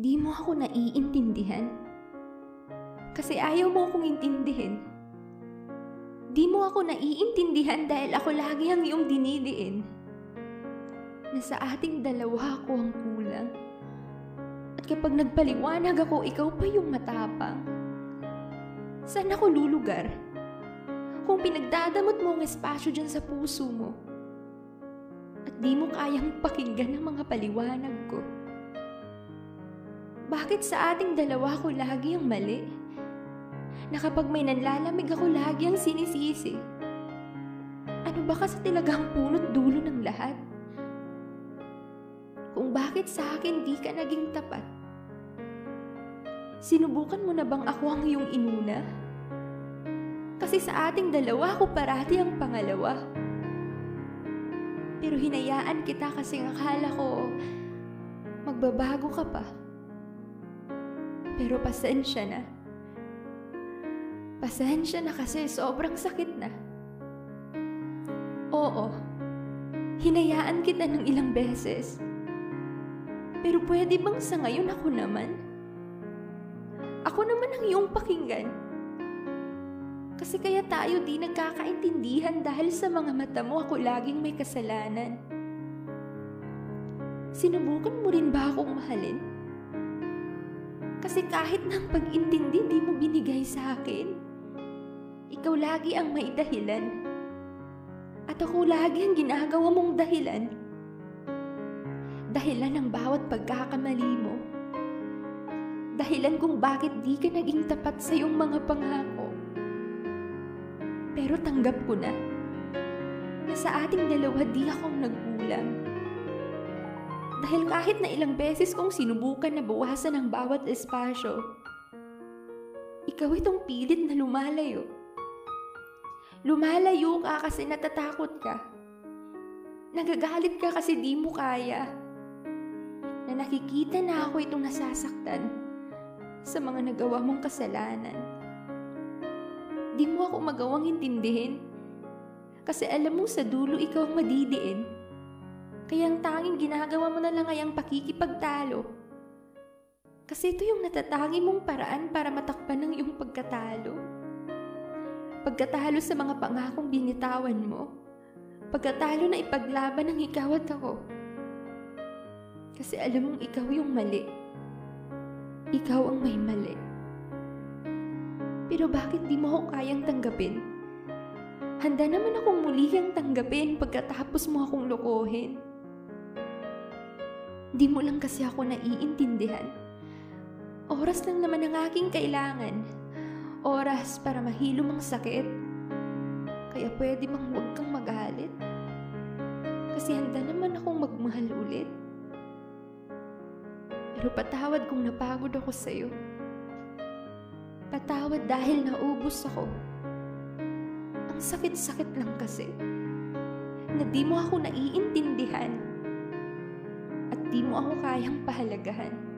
Di mo ako naiintindihan. Kasi ayaw mo akong intindihin. Di mo ako naiintindihan dahil ako lagi ang iyong dinidiin. Na sa ating dalawa ako ang kulang. At kapag nagpaliwanag ako, ikaw pa yung matapang. Saan ako lulugar? Kung pinagdadamot mo ang espasyo dyan sa puso mo, at di mo kayang pakinggan ang mga paliwanag ko. Bakit sa ating dalawa ko lagi ang mali? Na kapag may nanlalamig ako lagi ang sinisisi. Ano ba kasi talagang punot dulo ng lahat? Kung bakit sa akin di ka naging tapat? Sinubukan mo na bang ako ang iyong inuna? Kasi sa ating dalawa ako parati ang pangalawa. Pero hinayaan kita kasi akala ko magbabago ka pa. Pero pasensya na. Pasensya na kasi sobrang sakit na. Oo, hinayaan kita ng ilang beses. Pero pwede bang sa ngayon ako naman? Ako naman ang iyong pakinggan. Kasi kaya tayo di nagkakaintindihan dahil sa mga mata mo ako laging may kasalanan. Sinubukan mo rin ba akong mahalin? Kasi kahit ng pag-intindi di mo binigay sa akin. Ikaw lagi ang may dahilan. At ako lagi ang ginagawa mong dahilan. Dahilan ng bawat pagkakamali mo. Dahilan kung bakit di ka naging tapat sa iyong mga pangako. Pero tanggap ko na sa ating dalawa di akong nagkulang. Dahil kahit na ilang beses kong sinubukan na bawasan ang bawat espasyo, ikaw itong pilit na lumalayo. Lumalayo ka kasi natatakot ka. Nagagalit ka kasi di mo kaya. Na nakikita na ako itong nasasaktan sa mga nagawa mong kasalanan. Di mo ako magawang intindihin. Kasi alam mo sa dulo ikaw ang madidiin. Kaya ang tanging ginagawa mo na lang ay ang pakikipagtalo. Kasi ito yung natatangi mong paraan para matakpan ng iyong pagkatalo. Pagkatalo sa mga pangakong binitawan mo. Pagkatalo na ipaglaban ng ikaw at ako. Kasi alam mong ikaw yung mali. Ikaw ang may mali. Pero bakit di mo ako kayang tanggapin? Handa naman akong muli kang tanggapin pagkatapos mo akong lokohin. Di mo lang kasi ako naiintindihan. Oras lang naman ang aking kailangan. Oras para mahilom ang sakit. Kaya pwede bang huwag kang magalit? Kasi handa naman akong magmahal ulit. Pero patawad kung napagod ako sa'yo. Patawad dahil naubos ako. Ang sakit-sakit lang kasi. Na di mo ako naiintindihan. At di mo ako kayang pahalagahan.